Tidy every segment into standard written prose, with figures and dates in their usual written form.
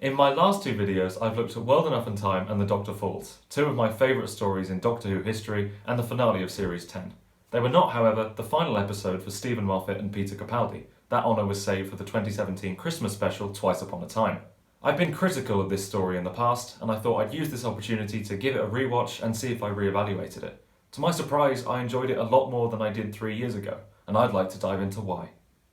In my last two videos, I've looked at World Enough and Time and The Doctor Falls, two of my favourite stories in Doctor Who history and the finale of Series 10. They were not, however, the final episode for Stephen Moffat and Peter Capaldi. That honour was saved for the 2017 Christmas special Twice Upon a Time. I've been critical of this story in the past, and I thought I'd use this opportunity to give it a rewatch and see if I re-evaluated it. To my surprise, I enjoyed it a lot more than I did 3 years ago, and I'd like to dive into why.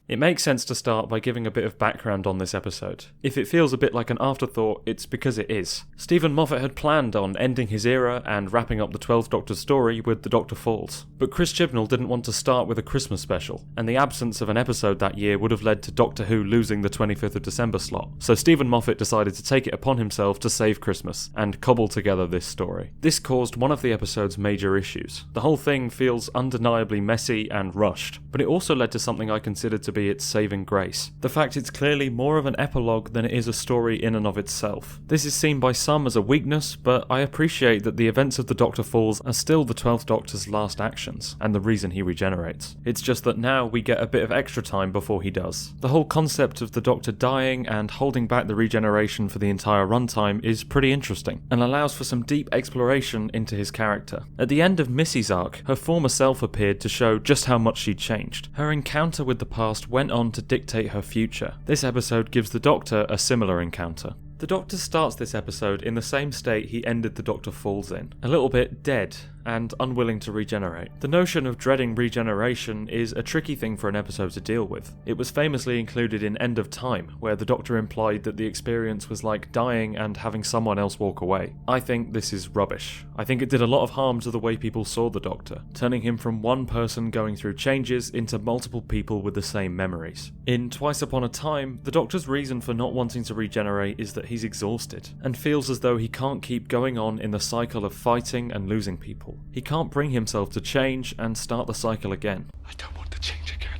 It makes sense to start by giving a bit of background on this episode. If it feels a bit like an afterthought, it's because it is. Stephen Moffat had planned on ending his era and wrapping up the 12th Doctor's story with The Doctor Falls. But Chris Chibnall didn't want to start with a Christmas special, and the absence of an episode that year would have led to Doctor Who losing the 25th of December slot. So Stephen Moffat decided to take it upon himself to save Christmas, and cobble together this story. This caused one of the episode's major issues. The whole thing feels undeniably messy and rushed, but it also led to something I considered to be its saving grace. The fact it's clearly more of an epilogue than it is a story in and of itself. This is seen by some as a weakness, but I appreciate that the events of The Doctor Falls are still the 12th Doctor's last actions, and the reason he regenerates. It's just that now we get a bit of extra time before he does. The whole concept of the Doctor dying and holding back the regeneration for the entire runtime is pretty interesting, and allows for some deep exploration into his character. At the end of Missy's arc, her former self appeared to show just how much she'd changed. Her encounter with the past went on to dictate her future. This episode gives the Doctor a similar encounter. The Doctor starts this episode in the same state he ended The Doctor Falls in, a little bit dead and unwilling to regenerate. The notion of dreading regeneration is a tricky thing for an episode to deal with. It was famously included in End of Time, where the Doctor implied that the experience was like dying and having someone else walk away. I think this is rubbish. I think it did a lot of harm to the way people saw the Doctor, turning him from one person going through changes into multiple people with the same memories. In Twice Upon a Time, the Doctor's reason for not wanting to regenerate is that he's exhausted, and feels as though he can't keep going on in the cycle of fighting and losing people. He can't bring himself to change and start the cycle again. I don't want to change again.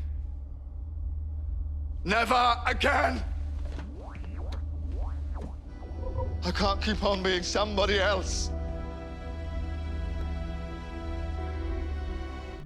Never again! I can't keep on being somebody else.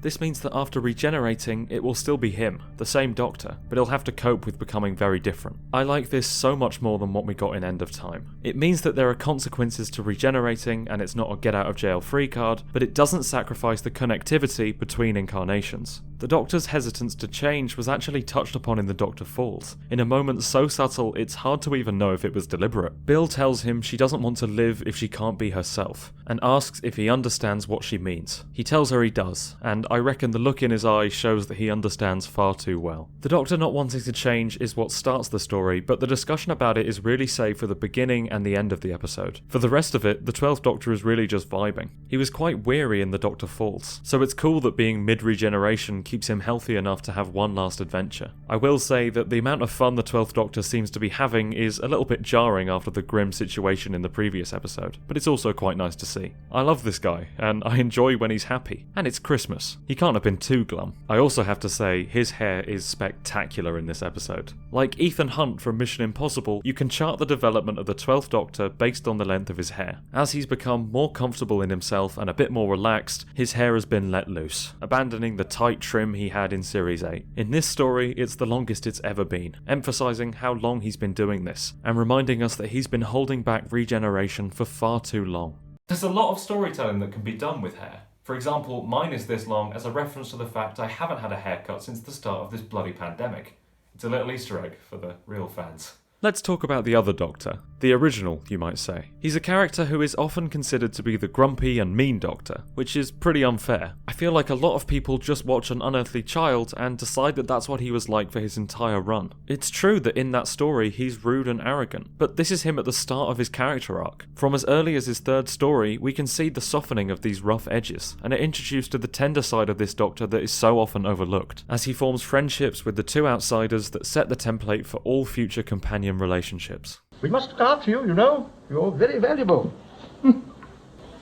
This means that after regenerating, it will still be him, the same Doctor, but he'll have to cope with becoming very different. I like this so much more than what we got in End of Time. It means that there are consequences to regenerating, and it's not a get out of jail free card, but it doesn't sacrifice the connectivity between incarnations. The Doctor's hesitance to change was actually touched upon in The Doctor Falls, in a moment so subtle it's hard to even know if it was deliberate. Bill tells him she doesn't want to live if she can't be herself, and asks if he understands what she means. He tells her he does, and I reckon the look in his eyes shows that he understands far too well. The Doctor not wanting to change is what starts the story, but the discussion about it is really saved for the beginning and the end of the episode. For the rest of it, the 12th Doctor is really just vibing. He was quite weary in The Doctor Falls, so it's cool that being mid-regeneration keeps him healthy enough to have one last adventure. I will say that the amount of fun the 12th Doctor seems to be having is a little bit jarring after the grim situation in the previous episode, but it's also quite nice to see. I love this guy, and I enjoy when he's happy, and it's Christmas. He can't have been too glum. I also have to say, his hair is spectacular in this episode. Like Ethan Hunt from Mission Impossible, you can chart the development of the 12th Doctor based on the length of his hair. As he's become more comfortable in himself and a bit more relaxed, his hair has been let loose, abandoning the tight trim he had in Series 8. In this story, it's the longest it's ever been, emphasising how long he's been doing this, and reminding us that he's been holding back regeneration for far too long. There's a lot of storytelling that can be done with hair. For example, mine is this long as a reference to the fact I haven't had a haircut since the start of this bloody pandemic. It's a little Easter egg for the real fans. Let's talk about the other Doctor. The original, you might say. He's a character who is often considered to be the grumpy and mean Doctor, which is pretty unfair. I feel like a lot of people just watch An Unearthly Child and decide that that's what he was like for his entire run. It's true that in that story he's rude and arrogant, but this is him at the start of his character arc. From as early as his third story, we can see the softening of these rough edges, and are introduced to the tender side of this Doctor that is so often overlooked, as he forms friendships with the two outsiders that set the template for all future companion relationships. We must look after you, you know. You're very valuable.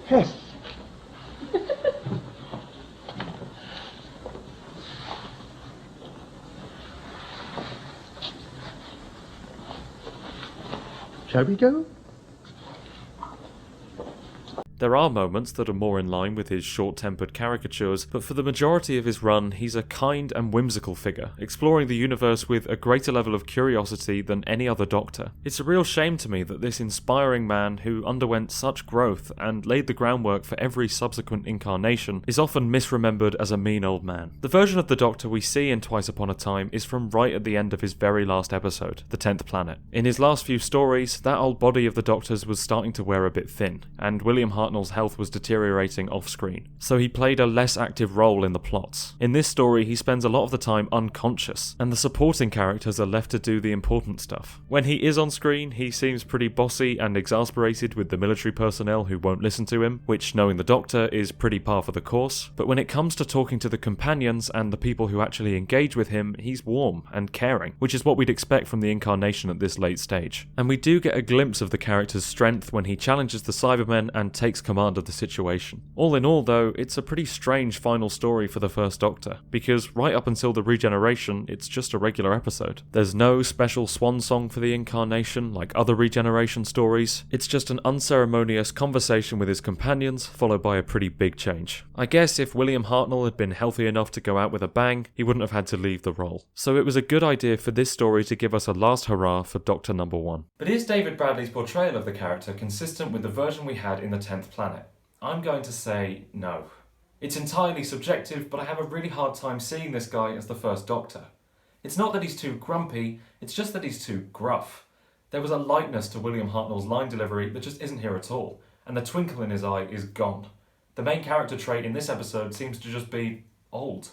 Yes. Shall we go? There are moments that are more in line with his short-tempered caricatures, but for the majority of his run, he's a kind and whimsical figure, exploring the universe with a greater level of curiosity than any other Doctor. It's a real shame to me that this inspiring man, who underwent such growth and laid the groundwork for every subsequent incarnation, is often misremembered as a mean old man. The version of the Doctor we see in Twice Upon a Time is from right at the end of his very last episode, The 10th Planet. In his last few stories, that old body of the Doctor's was starting to wear a bit thin, and William Hartnell's health was deteriorating off-screen, so he played a less active role in the plots. In this story, he spends a lot of the time unconscious, and the supporting characters are left to do the important stuff. When he is on screen, he seems pretty bossy and exasperated with the military personnel who won't listen to him, which, knowing the Doctor, is pretty par for the course, but when it comes to talking to the companions and the people who actually engage with him, he's warm and caring, which is what we'd expect from the incarnation at this late stage. And we do get a glimpse of the character's strength when he challenges the Cybermen and takes command of the situation. All in all, though, it's a pretty strange final story for the first Doctor, because right up until the regeneration, it's just a regular episode. There's no special swan song for the incarnation like other regeneration stories, it's just an unceremonious conversation with his companions, followed by a pretty big change. I guess if William Hartnell had been healthy enough to go out with a bang, he wouldn't have had to leave the role. So it was a good idea for this story to give us a last hurrah for Doctor Number 1. But is David Bradley's portrayal of the character consistent with the version we had in The 10th Planet? I'm going to say no. It's entirely subjective, but I have a really hard time seeing this guy as the first Doctor. It's not that he's too grumpy, it's just that he's too gruff. There was a lightness to William Hartnell's line delivery that just isn't here at all, and the twinkle in his eye is gone. The main character trait in this episode seems to just be old.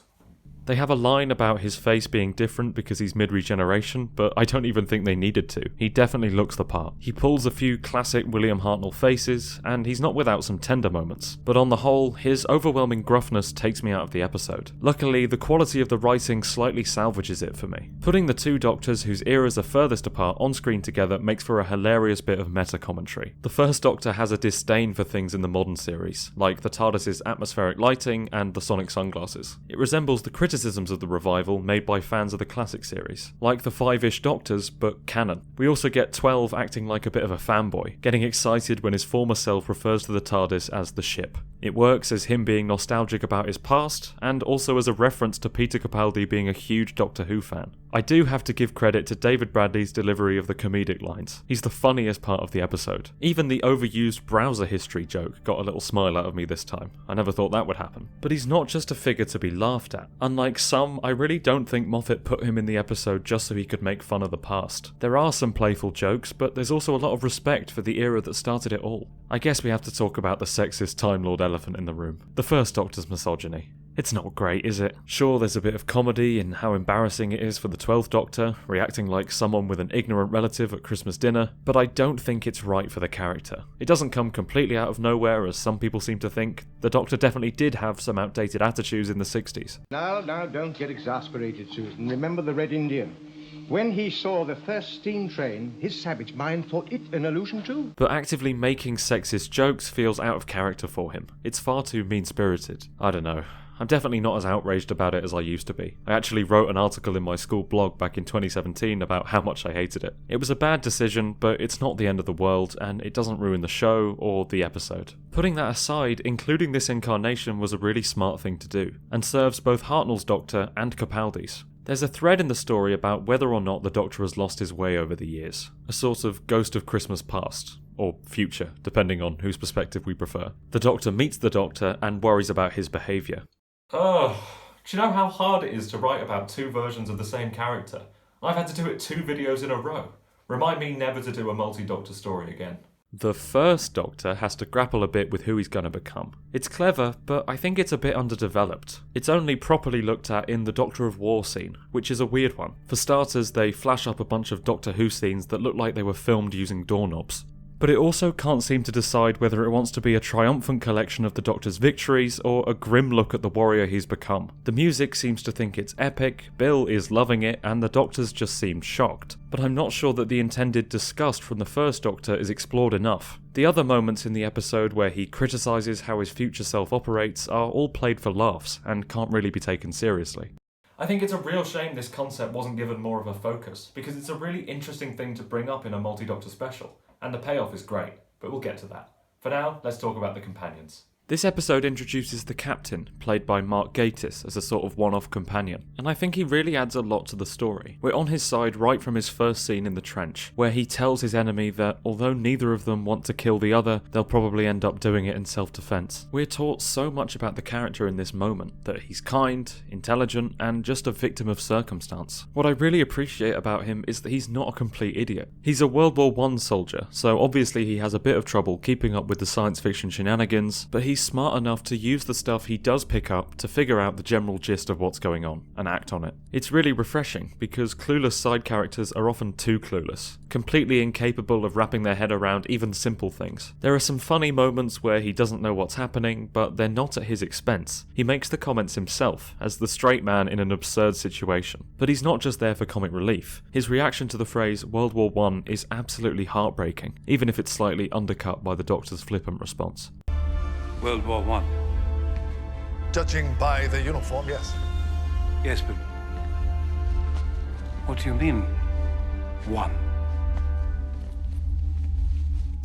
They have a line about his face being different because he's mid-regeneration, but I don't even think they needed to. He definitely looks the part. He pulls a few classic William Hartnell faces, and he's not without some tender moments. But on the whole, his overwhelming gruffness takes me out of the episode. Luckily, the quality of the writing slightly salvages it for me. Putting the two Doctors whose eras are furthest apart on screen together makes for a hilarious bit of meta-commentary. The first Doctor has a disdain for things in the modern series, like the TARDIS's atmospheric lighting and the sonic sunglasses. It resembles the criticisms of the revival made by fans of the classic series, like the 5-ish Doctors, but canon. We also get 12 acting like a bit of a fanboy, getting excited when his former self refers to the TARDIS as the ship. It works as him being nostalgic about his past, and also as a reference to Peter Capaldi being a huge Doctor Who fan. I do have to give credit to David Bradley's delivery of the comedic lines. He's the funniest part of the episode. Even the overused browser history joke got a little smile out of me this time. I never thought that would happen. But he's not just a figure to be laughed at. Unlike some, I really don't think Moffat put him in the episode just so he could make fun of the past. There are some playful jokes, but there's also a lot of respect for the era that started it all. I guess we have to talk about the sexist Time Lord elephant in the room. The first Doctor's misogyny. It's not great, is it? Sure, there's a bit of comedy in how embarrassing it is for the 12th Doctor, reacting like someone with an ignorant relative at Christmas dinner, but I don't think it's right for the character. It doesn't come completely out of nowhere, as some people seem to think. The Doctor definitely did have some outdated attitudes in the 60s. Now, don't get exasperated, Susan. Remember the Red Indian. When he saw the first steam train, his savage mind thought it an illusion too. But actively making sexist jokes feels out of character for him. It's far too mean-spirited. I don't know. I'm definitely not as outraged about it as I used to be. I actually wrote an article in my school blog back in 2017 about how much I hated it. It was a bad decision, but it's not the end of the world, and it doesn't ruin the show or the episode. Putting that aside, including this incarnation was a really smart thing to do, and serves both Hartnell's Doctor and Capaldi's. There's a thread in the story about whether or not the Doctor has lost his way over the years. A sort of ghost of Christmas past. Or future, depending on whose perspective we prefer. The Doctor meets the Doctor and worries about his behaviour. Oh, do you know how hard it is to write about two versions of the same character? I've had to do it 2 videos in a row. Remind me never to do a multi-Doctor story again. The first Doctor has to grapple a bit with who he's going to become. It's clever, but I think it's a bit underdeveloped. It's only properly looked at in the Doctor of War scene, which is a weird one. For starters, they flash up a bunch of Doctor Who scenes that look like they were filmed using doorknobs. But it also can't seem to decide whether it wants to be a triumphant collection of the Doctor's victories or a grim look at the warrior he's become. The music seems to think it's epic, Bill is loving it, and the Doctors just seem shocked. But I'm not sure that the intended disgust from the first Doctor is explored enough. The other moments in the episode where he criticises how his future self operates are all played for laughs and can't really be taken seriously. I think it's a real shame this concept wasn't given more of a focus, because it's a really interesting thing to bring up in a multi-Doctor special. And the payoff is great, but we'll get to that. For now, let's talk about the companions. This episode introduces the captain, played by Mark Gatiss, as a sort of one-off companion, and I think he really adds a lot to the story. We're on his side right from his first scene in the trench, where he tells his enemy that although neither of them want to kill the other, they'll probably end up doing it in self-defense. We're taught so much about the character in this moment, that he's kind, intelligent, and just a victim of circumstance. What I really appreciate about him is that he's not a complete idiot. He's a World War I soldier, so obviously he has a bit of trouble keeping up with the science fiction shenanigans, but he's smart enough to use the stuff he does pick up to figure out the general gist of what's going on and act on it. It's really refreshing because clueless side characters are often too clueless, completely incapable of wrapping their head around even simple things. There are some funny moments where he doesn't know what's happening, but they're not at his expense. He makes the comments himself, as the straight man in an absurd situation. But he's not just there for comic relief. His reaction to the phrase World War I is absolutely heartbreaking, even if it's slightly undercut by the Doctor's flippant response. World War I. Judging by the uniform, yes. Yes, but what do you mean, one?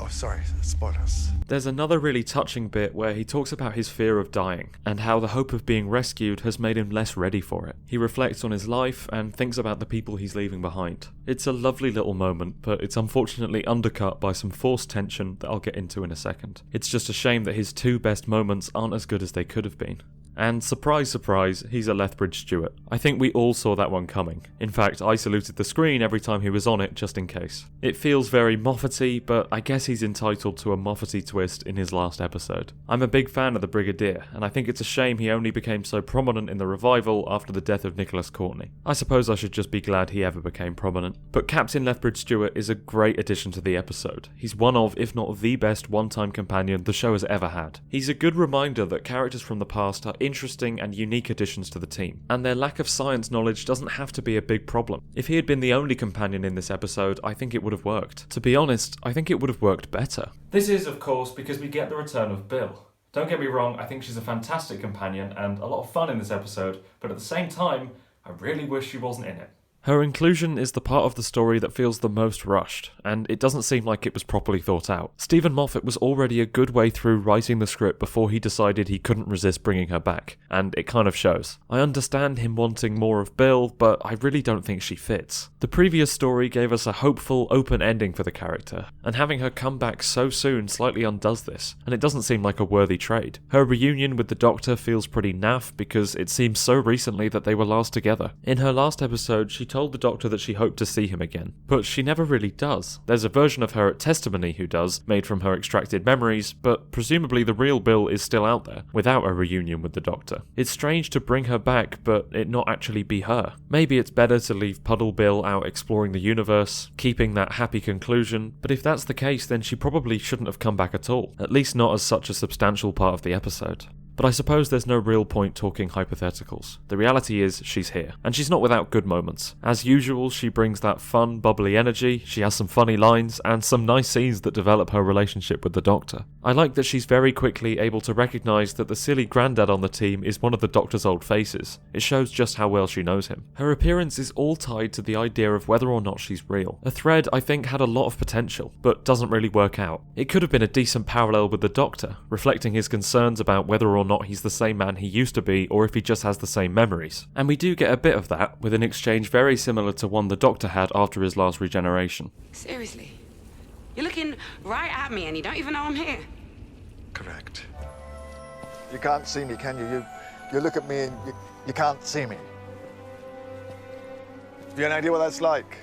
Oh, sorry, spoilers. There's another really touching bit where he talks about his fear of dying, and how the hope of being rescued has made him less ready for it. He reflects on his life and thinks about the people he's leaving behind. It's a lovely little moment, but it's unfortunately undercut by some forced tension that I'll get into in a second. It's just a shame that his two best moments aren't as good as they could have been. And surprise, surprise, he's a Lethbridge Stewart. I think we all saw that one coming. In fact, I saluted the screen every time he was on it, just in case. It feels very Moffat-y, but I guess he's entitled to a Moffat-y twist in his last episode. I'm a big fan of the Brigadier, and I think it's a shame he only became so prominent in the revival after the death of Nicholas Courtney. I suppose I should just be glad he ever became prominent. But Captain Lethbridge Stewart is a great addition to the episode. He's one of, if not the best one-time companion the show has ever had. He's a good reminder that characters from the past are interesting and unique additions to the team, and their lack of science knowledge doesn't have to be a big problem. If he had been the only companion in this episode, I think it would have worked. To be honest, I think it would have worked better. This is, of course, because we get the return of Bill. Don't get me wrong, I think she's a fantastic companion and a lot of fun in this episode, but at the same time, I really wish she wasn't in it. Her inclusion is the part of the story that feels the most rushed, and it doesn't seem like it was properly thought out. Stephen Moffat was already a good way through writing the script before he decided he couldn't resist bringing her back, and it kind of shows. I understand him wanting more of Bill, but I really don't think she fits. The previous story gave us a hopeful, open ending for the character, and having her come back so soon slightly undoes this, and it doesn't seem like a worthy trade. Her reunion with the Doctor feels pretty naff because it seems so recently that they were last together. In her last episode, she told the Doctor that she hoped to see him again, but she never really does. There's a version of her at Testimony who does, made from her extracted memories, but presumably the real Bill is still out there, without a reunion with the Doctor. It's strange to bring her back, but it not actually be her. Maybe it's better to leave Puddle Bill out exploring the universe, keeping that happy conclusion, but if that's the case then she probably shouldn't have come back at all, at least not as such a substantial part of the episode. But I suppose there's no real point talking hypotheticals. The reality is, she's here. And she's not without good moments. As usual, she brings that fun, bubbly energy, she has some funny lines, and some nice scenes that develop her relationship with the Doctor. I like that she's very quickly able to recognise that the silly granddad on the team is one of the Doctor's old faces. It shows just how well she knows him. Her appearance is all tied to the idea of whether or not she's real. A thread I think had a lot of potential, but doesn't really work out. It could have been a decent parallel with the Doctor, reflecting his concerns about whether or not he's the same man he used to be, or if he just has the same memories. And we do get a bit of that, with an exchange very similar to one the Doctor had after his last regeneration. Seriously? You're looking right at me and you don't even know I'm here? Correct. You can't see me, can you? You look at me and you can't see me. Have you any idea what that's like?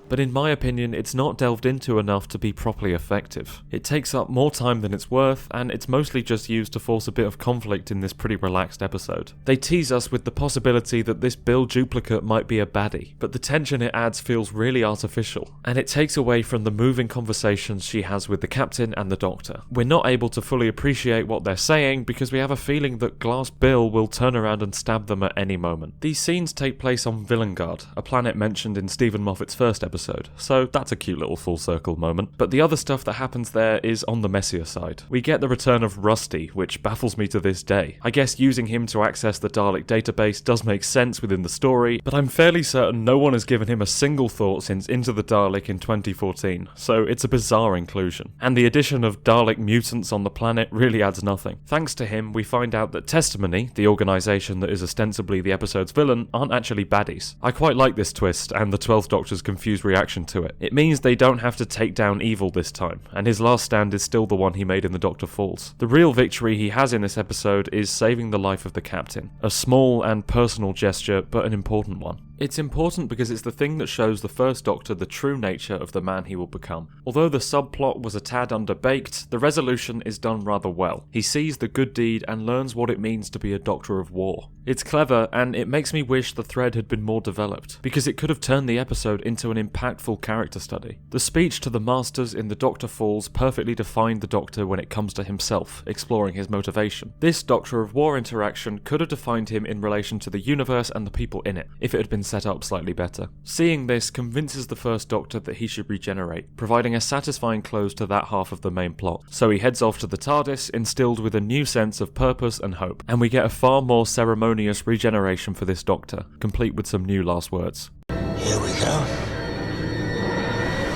But in my opinion, it's not delved into enough to be properly effective. It takes up more time than it's worth, and it's mostly just used to force a bit of conflict in this pretty relaxed episode. They tease us with the possibility that this Bill duplicate might be a baddie, but the tension it adds feels really artificial, and it takes away from the moving conversations she has with the Captain and the Doctor. We're not able to fully appreciate what they're saying because we have a feeling that Glass Bill will turn around and stab them at any moment. These scenes take place on Villengard, a planet mentioned in Stephen Moffat's first episode, episode, so that's a cute little full circle moment. But the other stuff that happens there is on the messier side. We get the return of Rusty, which baffles me to this day. I guess using him to access the Dalek database does make sense within the story, but I'm fairly certain no one has given him a single thought since Into the Dalek in 2014, so it's a bizarre inclusion. And the addition of Dalek mutants on the planet really adds nothing. Thanks to him, we find out that Testimony, the organisation that is ostensibly the episode's villain, aren't actually baddies. I quite like this twist, and the 12th Doctor's confused reaction to it. It means they don't have to take down evil this time, and his last stand is still the one he made in The Doctor Falls. The real victory he has in this episode is saving the life of the Captain. A small and personal gesture, but an important one. It's important because it's the thing that shows the First Doctor the true nature of the man he will become. Although the subplot was a tad underbaked, the resolution is done rather well. He sees the good deed and learns what it means to be a Doctor of War. It's clever, and it makes me wish the thread had been more developed, because it could have turned the episode into an impactful character study. The speech to the Masters in The Doctor Falls perfectly defined the Doctor when it comes to himself, exploring his motivation. This Doctor of War interaction could have defined him in relation to the universe and the people in it, if it had been set up slightly better. Seeing this convinces the First Doctor that he should regenerate, providing a satisfying close to that half of the main plot. So he heads off to the Tardis, instilled with a new sense of purpose and hope, and we get a far more ceremonious regeneration for this Doctor, complete with some new last words. Here we go.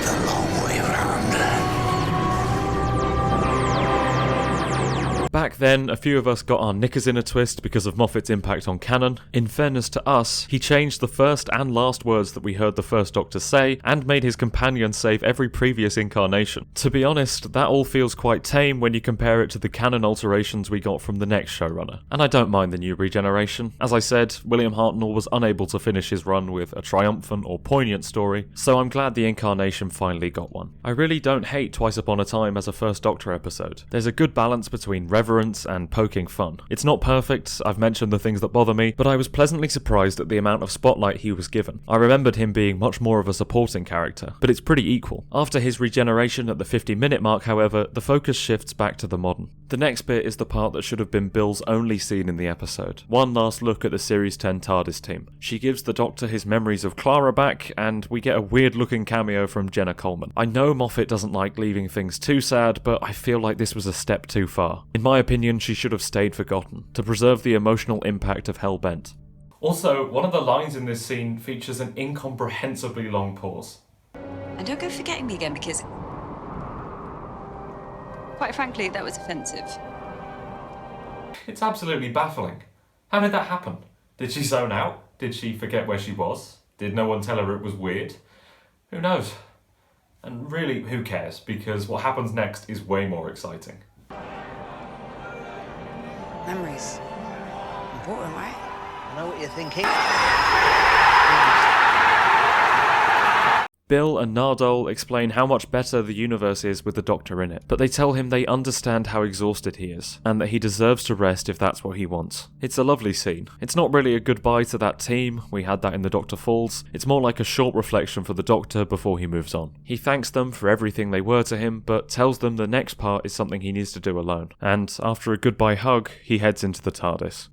The long way round. Back then, a few of us got our knickers in a twist because of Moffat's impact on canon. In fairness to us, he changed the first and last words that we heard the First Doctor say, and made his companion save every previous incarnation. To be honest, that all feels quite tame when you compare it to the canon alterations we got from the next showrunner. And I don't mind the new regeneration. As I said, William Hartnell was unable to finish his run with a triumphant or poignant story, so I'm glad the incarnation finally got one. I really don't hate Twice Upon a Time as a First Doctor episode. There's a good balance between reverence and poking fun. It's not perfect, I've mentioned the things that bother me, but I was pleasantly surprised at the amount of spotlight he was given. I remembered him being much more of a supporting character, but it's pretty equal. After his regeneration at the 50-minute mark, however, the focus shifts back to the modern. The next bit is the part that should have been Bill's only scene in the episode. One last look at the Series 10 TARDIS team. She gives the Doctor his memories of Clara back, and we get a weird-looking cameo from Jenna Coleman. I know Moffat doesn't like leaving things too sad, but I feel like this was a step too far. In my opinion, she should have stayed forgotten, to preserve the emotional impact of Hellbent. Also, one of the lines in this scene features an incomprehensibly long pause. And don't go forgetting me again, because quite frankly, that was offensive. It's absolutely baffling. How did that happen? Did she zone out? Did she forget where she was? Did no one tell her it was weird? Who knows? And really, who cares? Because what happens next is way more exciting. Memories. Important, right? I know what you're thinking. Bill and Nardole explain how much better the universe is with the Doctor in it, but they tell him they understand how exhausted he is, and that he deserves to rest if that's what he wants. It's a lovely scene. It's not really a goodbye to that team, we had that in The Doctor Falls, it's more like a short reflection for the Doctor before he moves on. He thanks them for everything they were to him, but tells them the next part is something he needs to do alone, and after a goodbye hug, he heads into the TARDIS.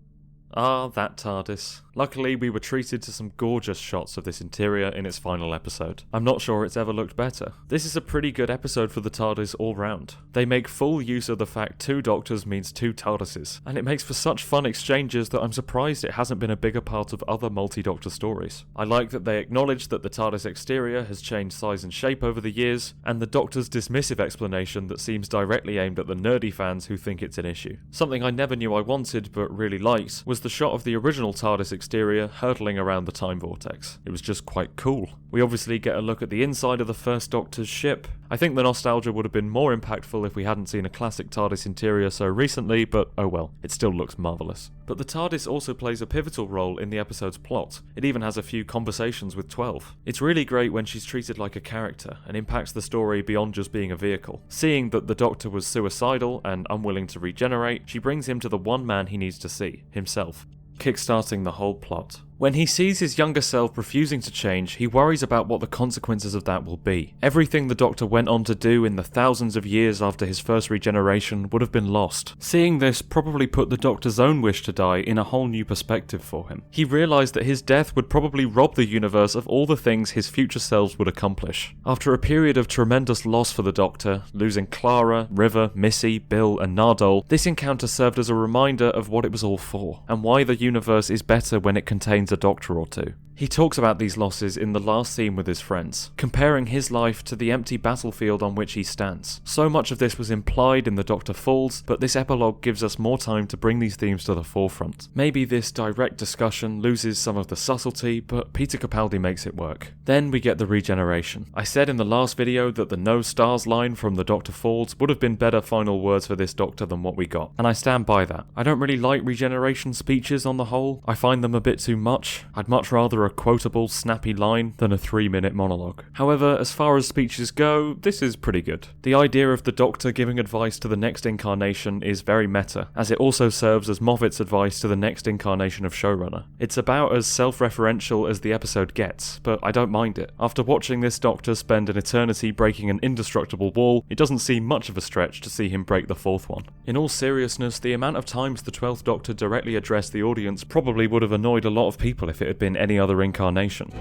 Ah, that TARDIS. Luckily, we were treated to some gorgeous shots of this interior in its final episode. I'm not sure it's ever looked better. This is a pretty good episode for the TARDIS all round. They make full use of the fact 2 Doctors means 2 TARDISes, and it makes for such fun exchanges that I'm surprised it hasn't been a bigger part of other multi-Doctor stories. I like that they acknowledge that the TARDIS exterior has changed size and shape over the years, and the Doctor's dismissive explanation that seems directly aimed at the nerdy fans who think it's an issue. Something I never knew I wanted, but really liked, was the shot of the original TARDIS exterior hurtling around the time vortex. It was just quite cool. We obviously get a look at the inside of the First Doctor's ship. I think the nostalgia would have been more impactful if we hadn't seen a classic TARDIS interior so recently, but oh well, it still looks marvellous. But the TARDIS also plays a pivotal role in the episode's plot. It even has a few conversations with 12. It's really great when she's treated like a character and impacts the story beyond just being a vehicle. Seeing that the Doctor was suicidal and unwilling to regenerate, she brings him to the one man he needs to see, himself, kickstarting the whole plot. When he sees his younger self refusing to change, he worries about what the consequences of that will be. Everything the Doctor went on to do in the thousands of years after his first regeneration would have been lost. Seeing this probably put the Doctor's own wish to die in a whole new perspective for him. He realised that his death would probably rob the universe of all the things his future selves would accomplish. After a period of tremendous loss for the Doctor, losing Clara, River, Missy, Bill and Nardole, this encounter served as a reminder of what it was all for, and why the universe is better when it contains a Doctor or two. He talks about these losses in the last scene with his friends, comparing his life to the empty battlefield on which he stands. So much of this was implied in The Doctor Falls, but this epilogue gives us more time to bring these themes to the forefront. Maybe this direct discussion loses some of the subtlety, but Peter Capaldi makes it work. Then we get the regeneration. I said in the last video that the "no stars" line from The Doctor Falls would have been better final words for this Doctor than what we got, and I stand by that. I don't really like regeneration speeches on the whole. I find them a bit too much. I'd much rather a quotable, snappy line than a 3-minute monologue. However, as far as speeches go, this is pretty good. The idea of the Doctor giving advice to the next incarnation is very meta, as it also serves as Moffat's advice to the next incarnation of showrunner. It's about as self-referential as the episode gets, but I don't mind it. After watching this Doctor spend an eternity breaking an indestructible wall, it doesn't seem much of a stretch to see him break the 4th one. In all seriousness, the amount of times the 12th Doctor directly addressed the audience probably would have annoyed a lot of people if it had been any other incarnation.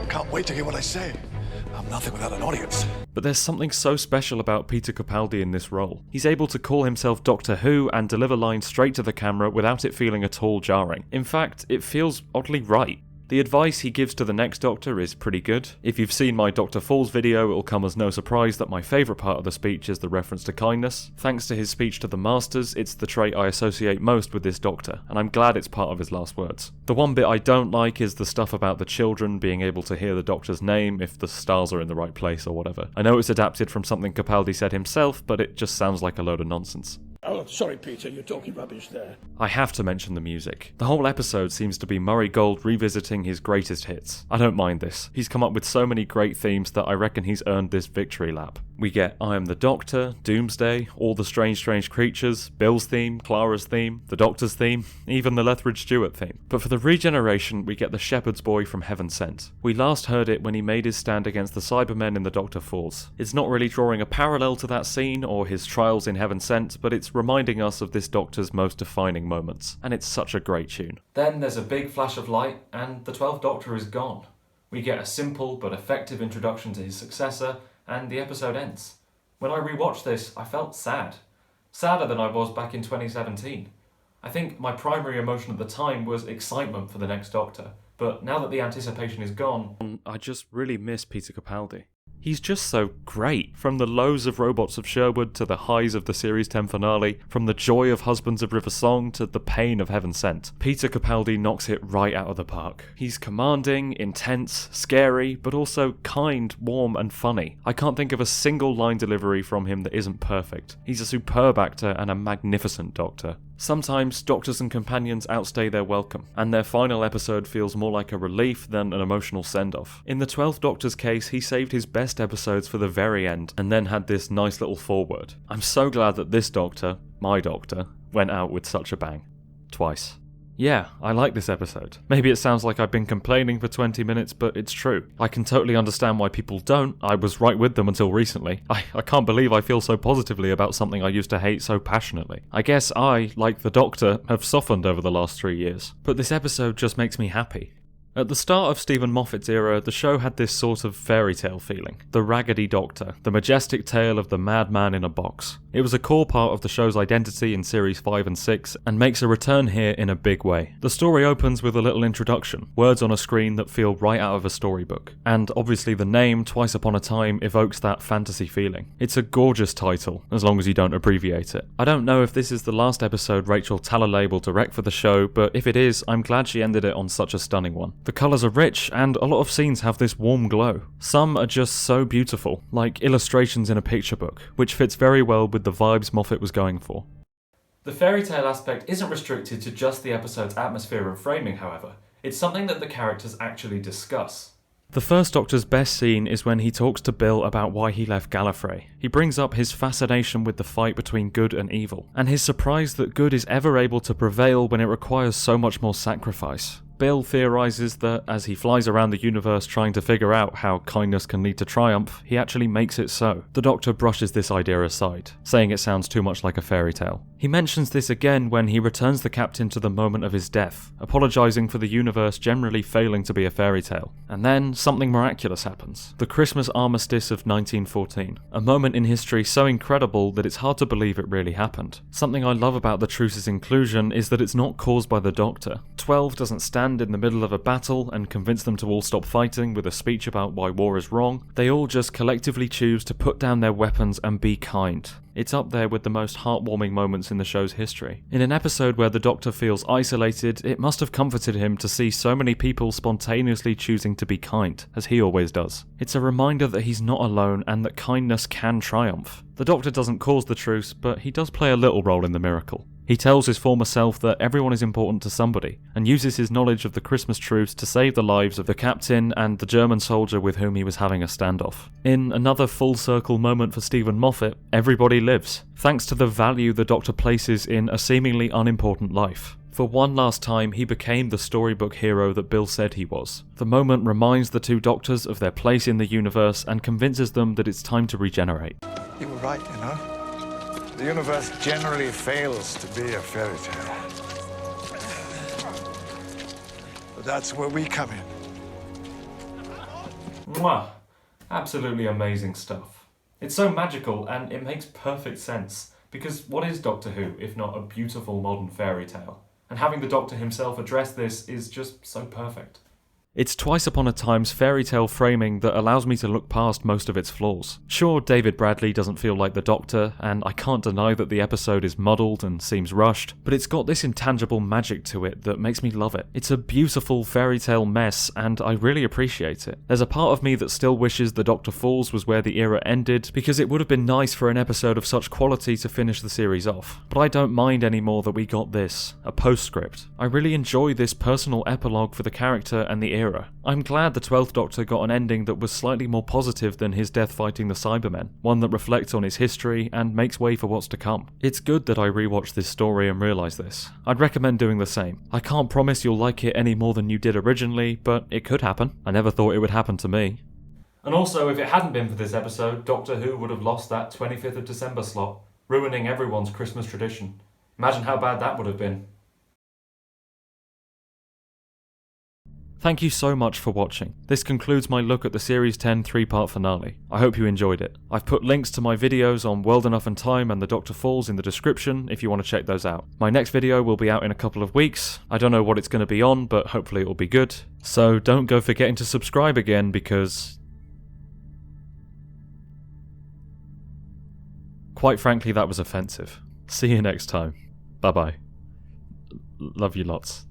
Can't wait to hear what I say. I'm nothing without an audience. But there's something so special about Peter Capaldi in this role. He's able to call himself Doctor Who and deliver lines straight to the camera without it feeling at all jarring. In fact, it feels oddly right. The advice he gives to the next Doctor is pretty good. If you've seen my Doctor Falls video, it'll come as no surprise that my favourite part of the speech is the reference to kindness. Thanks to his speech to the Masters, it's the trait I associate most with this Doctor, and I'm glad it's part of his last words. The one bit I don't like is the stuff about the children being able to hear the Doctor's name if the stars are in the right place or whatever. I know it's adapted from something Capaldi said himself, but it just sounds like a load of nonsense. Oh, sorry, Peter, you're talking rubbish there. I have to mention the music. The whole episode seems to be Murray Gold revisiting his greatest hits. I don't mind this. He's come up with so many great themes that I reckon he's earned this victory lap. We get I Am the Doctor, Doomsday, All the Strange Creatures, Bill's theme, Clara's theme, the Doctor's theme, even the Lethbridge Stewart theme. But for the regeneration, we get the Shepherd's Boy from Heaven Sent. We last heard it when he made his stand against the Cybermen in The Doctor Falls. It's not really drawing a parallel to that scene or his trials in Heaven Sent, but it's reminding us of this Doctor's most defining moments, and it's such a great tune. Then there's a big flash of light, and the 12th Doctor is gone. We get a simple but effective introduction to his successor, and the episode ends. When I rewatched this, I felt sad. Sadder than I was back in 2017. I think my primary emotion at the time was excitement for the next Doctor, but now that the anticipation is gone... I just really miss Peter Capaldi. He's just so great. From the lows of Robots of Sherwood to the highs of the Series 10 finale, from the joy of Husbands of River Song to the pain of Heaven Sent, Peter Capaldi knocks it right out of the park. He's commanding, intense, scary, but also kind, warm and funny. I can't think of a single line delivery from him that isn't perfect. He's a superb actor and a magnificent Doctor. Sometimes Doctors and companions outstay their welcome, and their final episode feels more like a relief than an emotional send-off. In the 12th Doctor's case, he saved his best episodes for the very end, and then had this nice little foreword. I'm so glad that this Doctor, my Doctor, went out with such a bang. Twice. Yeah, I like this episode. Maybe it sounds like I've been complaining for 20 minutes, but it's true. I can totally understand why people don't. I was right with them until recently. I can't believe I feel so positively about something I used to hate so passionately. I guess I, like the Doctor, have softened over the last 3 years. But this episode just makes me happy. At the start of Stephen Moffat's era, the show had this sort of fairy tale feeling. The Raggedy Doctor, the majestic tale of the madman in a box. It was a core part of the show's identity in Series 5 and 6, and makes a return here in a big way. The story opens with a little introduction, words on a screen that feel right out of a storybook. And obviously the name, Twice Upon a Time, evokes that fantasy feeling. It's a gorgeous title, as long as you don't abbreviate it. I don't know if this is the last episode Rachel Talalay will direct for the show, but if it is, I'm glad she ended it on such a stunning one. The colours are rich, and a lot of scenes have this warm glow. Some are just so beautiful, like illustrations in a picture book, which fits very well with the vibes Moffat was going for. The fairy tale aspect isn't restricted to just the episode's atmosphere and framing, however. It's something that the characters actually discuss. The first Doctor's best scene is when he talks to Bill about why he left Gallifrey. He brings up his fascination with the fight between good and evil, and his surprise that good is ever able to prevail when it requires so much more sacrifice. Bill theorizes that as he flies around the universe trying to figure out how kindness can lead to triumph, he actually makes it so. The Doctor brushes this idea aside, saying it sounds too much like a fairy tale. He mentions this again when he returns the Captain to the moment of his death, apologizing for the universe generally failing to be a fairy tale. And then something miraculous happens. The Christmas armistice of 1914. A moment in history so incredible that it's hard to believe it really happened. Something I love about the truce's inclusion is that it's not caused by the Doctor. 12 doesn't stand in the middle of a battle and convince them to all stop fighting with a speech about why war is wrong. They all just collectively choose to put down their weapons and be kind. It's up there with the most heartwarming moments in the show's history. In an episode where the Doctor feels isolated, it must have comforted him to see so many people spontaneously choosing to be kind, as he always does. It's a reminder that he's not alone and that kindness can triumph. The Doctor doesn't cause the truce, but he does play a little role in the miracle. He tells his former self that everyone is important to somebody, and uses his knowledge of the Christmas truce to save the lives of the Captain and the German soldier with whom he was having a standoff. In another full circle moment for Stephen Moffat, everybody lives, thanks to the value the Doctor places in a seemingly unimportant life. For one last time, he became the storybook hero that Bill said he was. The moment reminds the two Doctors of their place in the universe and convinces them that it's time to regenerate. You were right, you know. The universe generally fails to be a fairy tale. But that's where we come in. Mwah! Absolutely amazing stuff. It's so magical and it makes perfect sense, because what is Doctor Who if not a beautiful modern fairy tale? And having the Doctor himself address this is just so perfect. It's twice upon a time's fairy tale framing that allows me to look past most of its flaws. Sure, David Bradley doesn't feel like the Doctor, and I can't deny that the episode is muddled and seems rushed, but it's got this intangible magic to it that makes me love it. It's a beautiful fairy tale mess, and I really appreciate it. There's a part of me that still wishes The Doctor Falls was where the era ended, because it would have been nice for an episode of such quality to finish the series off. But I don't mind anymore that we got this, a postscript. I really enjoy this personal epilogue for the character and the era. I'm glad the 12th Doctor got an ending that was slightly more positive than his death fighting the Cybermen, one that reflects on his history and makes way for what's to come. It's good that I rewatched this story and realised this. I'd recommend doing the same. I can't promise you'll like it any more than you did originally, but it could happen. I never thought it would happen to me. And also, if it hadn't been for this episode, Doctor Who would have lost that 25th of December slot, ruining everyone's Christmas tradition. Imagine how bad that would have been. Thank you so much for watching. This concludes my look at the Series 10 3-part finale. I hope you enjoyed it. I've put links to my videos on World Enough and Time and The Doctor Falls in the description if you want to check those out. My next video will be out in a couple of weeks. I don't know what it's going to be on, but hopefully it will be good. So don't go forgetting to subscribe again because... quite frankly, that was offensive. See you next time. Bye bye. Love you lots.